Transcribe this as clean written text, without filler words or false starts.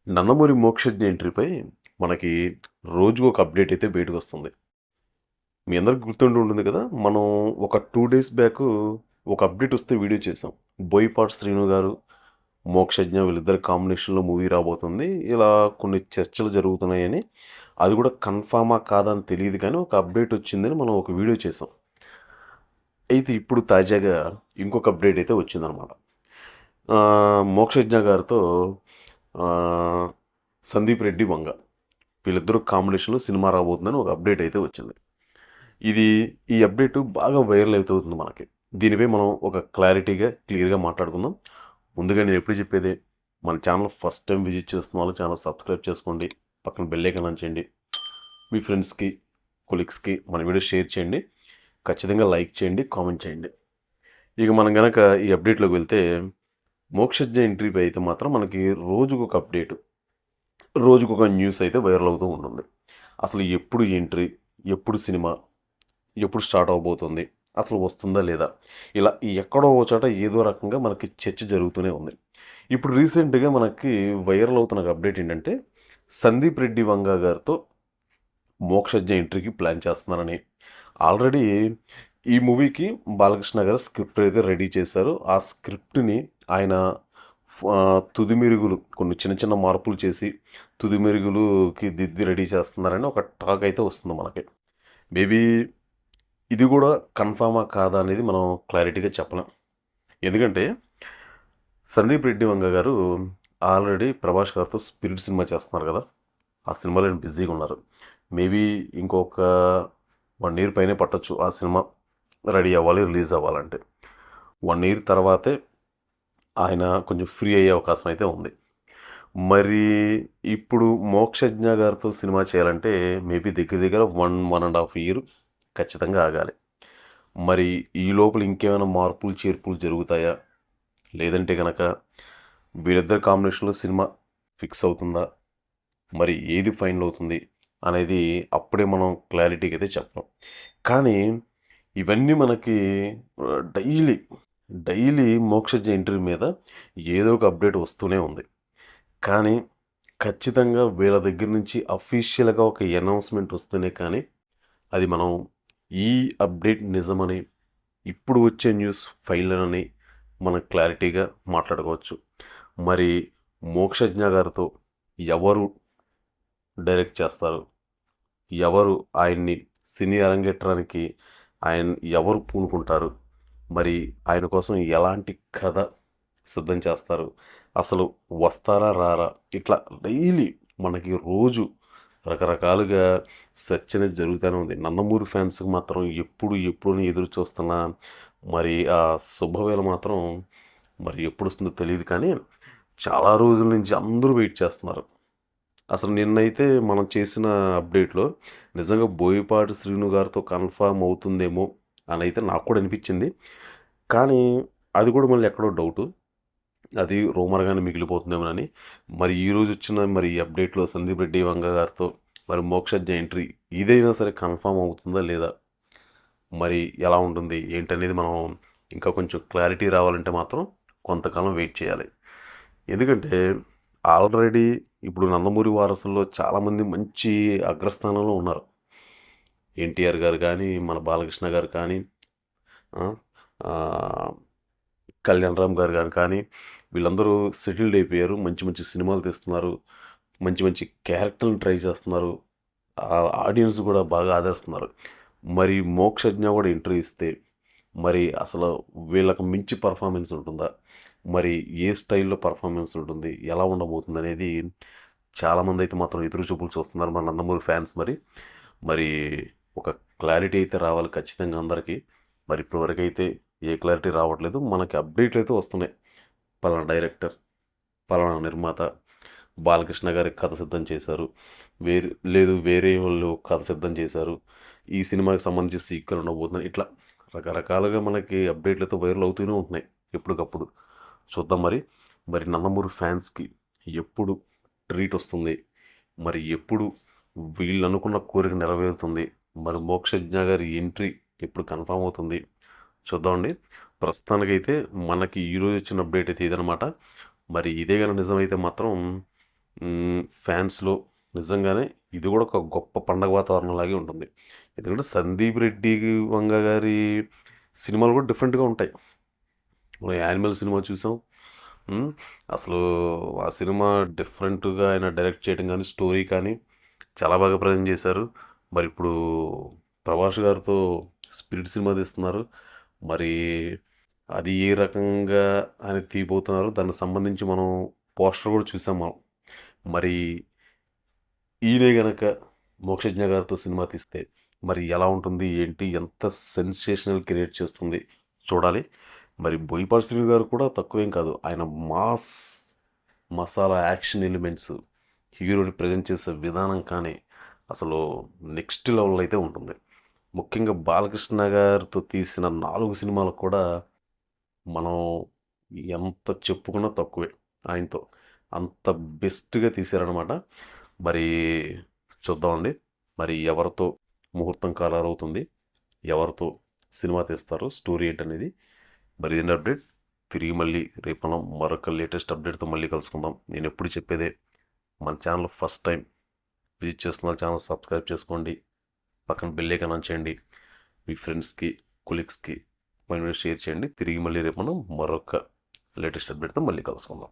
నందమూరి మోక్షజ్ఞ ఎంట్రీపై మనకి రోజుకు ఒక అప్డేట్ అయితే బయటకొస్తుంది. మీ అందరికి గుర్తుండి ఉంటుంది కదా! మనం ఒక 2 డేస్ బ్యాకు ఒక అప్డేట్ వస్తే వీడియో చేసాం. బోయపాటి శ్రీను గారు, మోక్షజ్ఞ వీళ్ళిద్దరి కాంబినేషన్‌లో మూవీ రాబోతుంది. ఇలా కొన్ని చర్చలు జరుగుతున్నాయని, అది కూడా కన్ఫర్మా కాదా అని తెలీదు కానీ ఒక అప్డేట్ వచ్చిందని మనం ఒక వీడియో చేసాం. అయితే ఇప్పుడు తాజాగా ఇంకొక అప్డేట్ అయితే వచ్చిందనమాట. మోక్షజ్ఞ గారితో ఆహ్, సందీప్ రెడ్డి వంగ వీళ్ళిద్దరూ కాంబినేషన్లో సినిమా రాబోతుందని ఒక అప్డేట్ అయితే వచ్చింది. ఇది ఈ అప్డేట్ బాగా వైరల్ అవుతుంది మనకి. దీనిపై మనం ఒక క్లియర్గా మాట్లాడుకుందాం. ముందుగా నేను ఎప్పుడు చెప్పేదే, మన ఛానల్ ఫస్ట్ టైం విజిట్ చేస్తున్న వాళ్ళు ఛానల్ సబ్స్క్రైబ్ చేసుకోండి, పక్కన బెల్ ఐకాన్ ఆన్ చేయండి, మీ ఫ్రెండ్స్కి కొలీగ్స్కి మన వీడియో షేర్ చేయండి, ఖచ్చితంగా లైక్ చేయండి, కామెంట్ చేయండి. ఇక మనం కనుక ఈ అప్డేట్లోకి వెళ్తే, మోక్షజ్ఞ ఎంట్రీపై అయితే మాత్రం మనకి రోజుకొక అప్డేట్, రోజుకొక న్యూస్ అయితే వైరల్ అవుతూ ఉంటుంది. అసలు ఎప్పుడు ఎంట్రీ, ఎప్పుడు సినిమా, ఎప్పుడు స్టార్ట్ అవబోతుంది, అసలు వస్తుందా లేదా, ఇలా ఎక్కడో ఓ చోట ఏదో రకంగా మనకి చర్చ జరుగుతూనే ఉంది. ఇప్పుడు రీసెంట్గా మనకి వైరల్ అవుతున్న అప్డేట్ ఏంటంటే, సందీప్ రెడ్డి వంగ గారితో మోక్షజ్ఞ ఎంట్రీకి ప్లాన్ చేస్తున్నారని. ఆల్రెడీ ఈ మూవీకి బాలకృష్ణ గారు స్క్రిప్ట్ అయితే రెడీ చేశారు. ఆ స్క్రిప్ట్ని ఆయన తుది మెరుగులు కొన్ని చిన్న చిన్న మార్పులు చేసి తుది మెరుగులుకి దిద్ది రెడీ చేస్తున్నారని ఒక టాక్ అయితే వస్తుంది మనకి. మేబీ ఇది కూడా కన్ఫామా కాదా అనేది మనం క్లారిటీగా చెప్పలేం. ఎందుకంటే సందీప్ రెడ్డి వంగ గారు ఆల్రెడీ ప్రభాస్ గారితో స్పిరిట్ సినిమా చేస్తున్నారు కదా, ఆ సినిమాలో ఆయన బిజీగా ఉన్నారు. మేబీ ఇంకొక 1 ఇయర్ పైనే పట్టొచ్చు ఆ సినిమా రెడీ అవ్వాలి, రిలీజ్ అవ్వాలంటే. 1 ఇయర్ తర్వాతే ఆయన కొంచెం ఫ్రీ అయ్యే అవకాశం అయితే ఉంది. మరి ఇప్పుడు మోక్షజ్ఞ గారితో సినిమా చేయాలంటే మేబీ దగ్గర దగ్గర 1.5 ఇయర్ ఖచ్చితంగా ఆగాలి. మరి ఈ లోపల ఇంకేమైనా మార్పులు చేర్పులు జరుగుతాయా, లేదంటే కనుక వీళ్ళిద్దరి కాంబినేషన్లో సినిమా ఫిక్స్ అవుతుందా, మరి ఏది ఫైనల్ అవుతుంది అనేది అప్పుడే మనం క్లారిటీగా అయితే చెప్పలేం. కానీ ఇవన్నీ మనకి డైలీ డైలీ మోక్షజ్ఞ ఎంట్రీ మీద ఏదో ఒక అప్డేట్ వస్తూనే ఉంది. కానీ ఖచ్చితంగా వీళ్ళ దగ్గర నుంచి అఫీషియల్గా ఒక అనౌన్స్మెంట్ వస్తేనే కానీ అది మనం ఈ అప్డేట్ నిజమని, ఇప్పుడు వచ్చే న్యూస్ ఫైనల్ అని మనం క్లారిటీగా మాట్లాడుకోవచ్చు. మరి మోక్షజ్ఞ గారితో ఎవరు డైరెక్ట్ చేస్తారు, ఎవరు ఆయన్ని సినీ అరంగేట్రానికి ఆయన ఎవరు పూనుకుంటారు, మరి ఆయన కోసం ఎలాంటి కథ సిద్ధం చేస్తారు, అసలు వస్తారా రారా, ఇట్లా డైలీ మనకి రోజు రకరకాలుగా సెర్చ్ అనేది జరుగుతూనే ఉంది. నందమూరి ఫ్యాన్స్కి మాత్రం ఎప్పుడు ఎప్పుడు అని ఎదురు చూస్తున్నా. మరి ఆ శుభవేళ మాత్రం మరి ఎప్పుడు వస్తుందో తెలియదు కానీ చాలా రోజుల నుంచి అందరూ వెయిట్ చేస్తున్నారు. అసలు నిన్నైతే మనం చేసిన అప్డేట్‌లో నిజంగా బోయపాటి శ్రీను గారితో కన్ఫర్మ్ అవుతుందేమో అనైతే నాకు కూడా అనిపించింది. కానీ అది కూడా మళ్ళీ ఎక్కడో డౌటు. అది రూమర్‌గానే మిగిలిపోతుందేమోనని. మరి ఈరోజు వచ్చిన మరి ఈ అప్డేట్‌లో సందీప్ రెడ్డి వంగ గారితో మరి మోక్షజ్ఞ ఎంట్రీ ఇదైనా సరే కన్ఫర్మ్ అవుతుందా లేదా? మరి ఎలా ఉంటుంది ఏంటనేది మనం ఇంకా కొంచెం క్లారిటీ రావాలంటే మాత్రం కొంతకాలం వెయిట్ చేయాలి. ఎందుకంటే ఆల్రెడీ ఇప్పుడు నందమూరి వారసుల్లో చాలామంది మంచి అగ్రస్థానంలో ఉన్నారు. ఎన్టీఆర్ గారు కానీ, మన బాలకృష్ణ గారు కానీ, ఆ! ఆహ్, కళ్యాణ్ రామ్ గారు గారు కానీ వీళ్ళందరూ సెటిల్డ్ అయిపోయారు. మంచి మంచి సినిమాలు తీస్తున్నారు. మంచి మంచి క్యారెక్టర్‌లను ట్రై చేస్తున్నారు. ఆడియన్స్ కూడా బాగా ఆదరిస్తున్నారు. మరి మోక్షజ్ఞ కూడా ఎంట్రీ ఇస్తే మరి అసలు వీళ్ళకి మించి పర్ఫార్మెన్స్ ఉంటుందా? మరి ఏ స్టైల్‌లో పర్ఫార్మెన్స్ ఉంటుంది? ఎలా ఉండబోతుందనేది చాలామంది అయితే మాత్రం ఎదురు చూపులు చూస్తున్నారు మన నందమూరి ఫ్యాన్స్ మరి. మరి ఒక క్లారిటీ అయితే రావాలి ఖచ్చితంగా అందరికీ. మరి ఇప్పటివరకైతే ఏ క్లారిటీ రావట్లేదు. మనకి అప్డేట్లు అయితే వస్తున్నాయి. పలానా డైరెక్టర్, పలానా నిర్మాత, బాలకృష్ణ గారికి కథ సిద్ధం చేశారు. వేరే వాళ్ళు కథ సిద్ధం చేశారు. ఈ సినిమాకి సంబంధించి సీక్వెల్ ఉండబోతుంది. ఇట్లా రకరకాలుగా మనకి అప్డేట్లతో వైరల్ అవుతూనే ఉంటున్నాయి ఎప్పటికప్పుడు. చూద్దాం మరి. మరి నందమూరి ఫ్యాన్స్‌కి ఎప్పుడు ట్రీట్ వస్తుంది? మరి ఎప్పుడు వీళ్ళు అనుకున్న కోరిక నెరవేరుతుంది? మరి మోక్షజ్ఞ గారి ఎంట్రీ ఎప్పుడు కన్ఫర్మ్ అవుతుంది? చూద్దామండి. ప్రస్తుతానికైతే మనకి ఈరోజు వచ్చిన అప్డేట్ అయితే ఇదనమాట. మరి ఇదే గాని నిజమైతే మాత్రం ఫ్యాన్స్‌లో నిజంగానే ఇది కూడా ఒక గొప్ప పండగ వాతావరణంలాగే ఉంటుంది. ఎందుకంటే 'సందీప్ రెడ్డి వంగ' గారి సినిమాలు కూడా డిఫరెంట్‌గా ఉంటాయి. మనం 'యానిమల్' సినిమా చూసాం. హ్మ్. అసలు ఆ సినిమా డిఫరెంట్‌గా ఆయన డైరెక్ట్ చేయడం గానీ, స్టోరీ కానీ చాలా బాగా ప్రజెంట్ చేశారు. మరిప్పుడు 'ప్రభాస్' గారితో 'స్పిరిట్' సినిమా తీస్తున్నారు. మరి అది ఏ రకంగా ఆయన తీయబోతున్నారో దానికి సంబంధించి మనం పోస్టర్ కూడా చూసాం మనం. మరి ఈయనే గనక 'మోక్షజ్ఞ' గారితో సినిమా తీస్తే మరి ఎలా ఉంటుంది? ఏంటి? ఎంత సెన్సేషనల్ క్రియేట్ చేస్తుంది చూడాలి. మరి 'బోయపాటి శ్రీను' గారు కూడా తక్కువేం కాదు. ఆయన మాస్ మసాలా యాక్షన్ ఎలిమెంట్స్ హీరోని ప్రజెంట్ చేసే విధానం కానీ అసలు నెక్స్ట్ లెవెల్ అయితే ఉంటుంది. ముఖ్యంగా బాలకృష్ణ గారితో తీసిన 4 సినిమాలకు కూడా మనం ఎంత చెప్పుకున్నా తక్కువే ఆయనతో. అంత బెస్ట్‌గా తీశారనమాట. మరి చూద్దామండి. మరి ఎవరితో ముహూర్తం ఖరారవుతుంది? ఎవరితో సినిమా తీస్తారు? స్టోరీ ఏంటనేది. మరి ఇదండి అప్డేట్. తిరిగి మళ్ళీ రేపు మనం మరొక లేటెస్ట్ అప్డేట్‌తో మళ్ళీ కలుసుకుందాం. నేనెప్పుడు చెప్పేదే మన ఛానల్ ఫస్ట్ టైం విజిట్ చేస్తున్న ఛానల్ సబ్స్క్రైబ్ చేసుకోండి. పక్కన బెల్ ఐకాన్ ఆన్ చేయండి. మీ ఫ్రెండ్స్‌కి, కొలీగ్స్‌కి షేర్ చేయండి. తిరిగి మళ్ళీ రేపు మనం మరొక లేటెస్ట్ అప్డేట్‌తో మళ్ళీ కలుసుకుందాం.